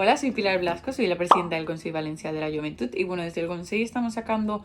Hola, soy Pilar Blasco, soy la presidenta del Consell Valencià de la Joventut y bueno, desde el Consell estamos sacando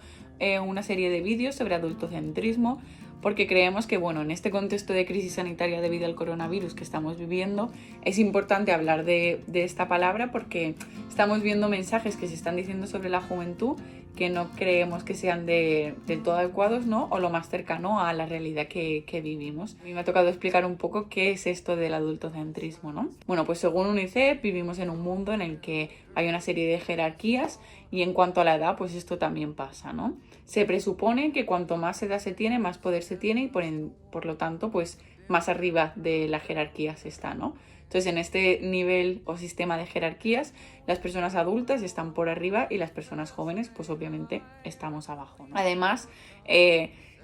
una serie de vídeos sobre adultocentrismo porque creemos que bueno, en este contexto de crisis sanitaria debido al coronavirus que estamos viviendo es importante hablar de esta palabra porque estamos viendo mensajes que se están diciendo sobre la juventud que no creemos que sean del todo adecuados, ¿no? O lo más cercano a la realidad que vivimos. A mí me ha tocado explicar un poco qué es esto del adultocentrismo, ¿no? Bueno, pues según UNICEF vivimos en un mundo en el que hay una serie de jerarquías y en cuanto a la edad, pues esto también pasa, ¿no? Se presupone que cuanto más edad se tiene, más poder se tiene y por lo tanto, pues más arriba de la jerarquía se está, ¿no? Entonces, en este nivel o sistema de jerarquías, las personas adultas están por arriba y las personas jóvenes, pues obviamente, estamos abajo, ¿no? Además,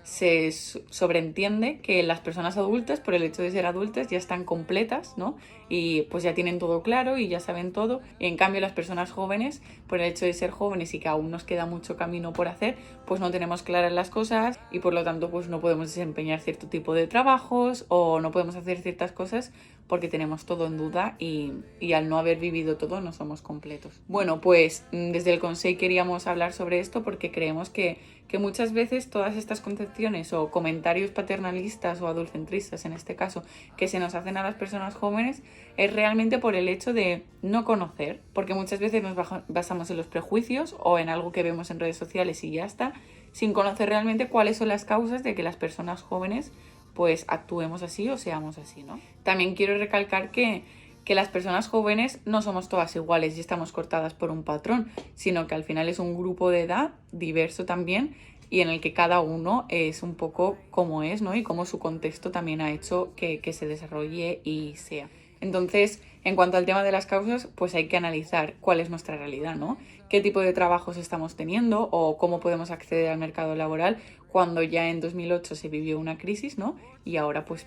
se sobreentiende que las personas adultas, por el hecho de ser adultas, ya están completas, ¿no? Y pues ya tienen todo claro y ya saben todo. Y en cambio las personas jóvenes, por el hecho de ser jóvenes y que aún nos queda mucho camino por hacer, pues no tenemos claras las cosas y por lo tanto pues no podemos desempeñar cierto tipo de trabajos o no podemos hacer ciertas cosas porque tenemos todo en duda y al no haber vivido todo no somos completos. Bueno, pues desde el Consell queríamos hablar sobre esto porque creemos que muchas veces todas estas concepciones o comentarios paternalistas o adultocentristas, en este caso, que se nos hacen a las personas jóvenes es realmente por el hecho de no conocer, porque muchas veces nos basamos en los prejuicios o en algo que vemos en redes sociales y ya está, sin conocer realmente cuáles son las causas de que las personas jóvenes pues actuemos así o seamos así, ¿no? También quiero recalcar que las personas jóvenes no somos todas iguales y estamos cortadas por un patrón, sino que al final es un grupo de edad diverso también y en el que cada uno es un poco como es, ¿no? Y cómo su contexto también ha hecho que se desarrolle y sea. Entonces, en cuanto al tema de las causas, pues hay que analizar cuál es nuestra realidad, ¿no? Qué tipo de trabajos estamos teniendo o cómo podemos acceder al mercado laboral cuando ya en 2008 se vivió una crisis, ¿no? Y ahora pues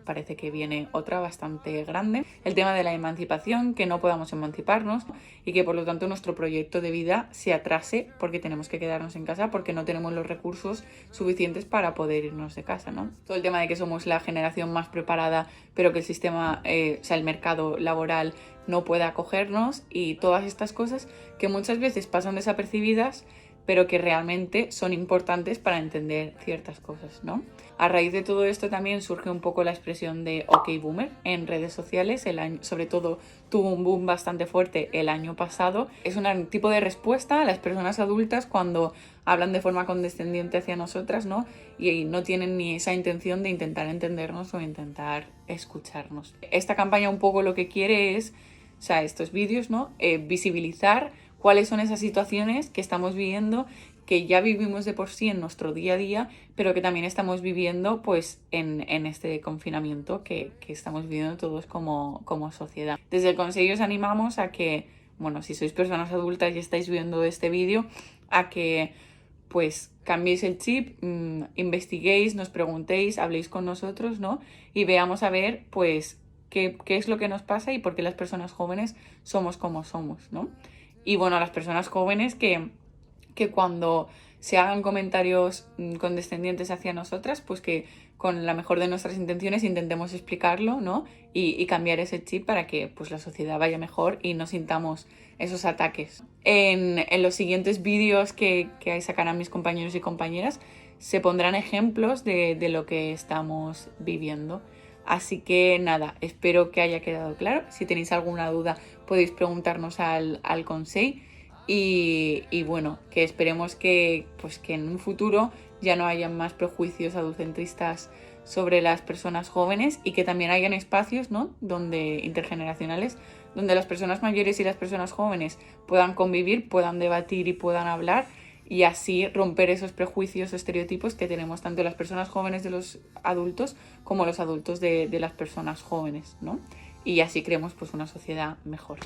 parece que viene otra bastante grande. El tema de la emancipación, que no podamos emanciparnos y que por lo tanto nuestro proyecto de vida se atrase porque tenemos que quedarnos en casa porque no tenemos los recursos suficientes para poder irnos de casa, ¿no? Todo el tema de que somos la generación más preparada pero que el sistema, el mercado laboral no puede acogernos y todas estas cosas que muchas veces pasan desapercibidas pero que realmente son importantes para entender ciertas cosas, ¿no? A raíz de todo esto también surge un poco la expresión de OK Boomer en redes sociales, sobre todo tuvo un boom bastante fuerte el año pasado. Es un tipo de respuesta a las personas adultas cuando hablan de forma condescendiente hacia nosotras, ¿no? Y no tienen ni esa intención de intentar entendernos o intentar escucharnos. Esta campaña un poco lo que quiere es, o sea, estos vídeos, ¿no? Visibilizar cuáles son esas situaciones que estamos viviendo, que ya vivimos de por sí en nuestro día a día, pero que también estamos viviendo pues en este confinamiento que estamos viviendo todos como sociedad. Desde el Consell os animamos a que, bueno, si sois personas adultas y estáis viendo este vídeo, a que pues cambiéis el chip, investiguéis, nos preguntéis, habléis con nosotros, ¿no? Y veamos a ver pues qué es lo que nos pasa y por qué las personas jóvenes somos como somos, ¿no? Y bueno, a las personas jóvenes que cuando se hagan comentarios condescendientes hacia nosotras, pues que con la mejor de nuestras intenciones intentemos explicarlo, ¿no? Y cambiar ese chip para que pues, la sociedad vaya mejor y no sintamos esos ataques. En los siguientes vídeos que sacarán mis compañeros y compañeras se pondrán ejemplos de lo que estamos viviendo. Así que nada, espero que haya quedado claro. Si tenéis alguna duda podéis preguntarnos al Consell y bueno, que esperemos que en un futuro ya no haya más prejuicios adultocentristas sobre las personas jóvenes y que también hayan espacios, ¿no? Intergeneracionales, donde las personas mayores y las personas jóvenes puedan convivir, puedan debatir y puedan hablar y así romper esos prejuicios o estereotipos que tenemos tanto las personas jóvenes de los adultos como los adultos de las personas jóvenes, ¿no? Y así creemos pues una sociedad mejor.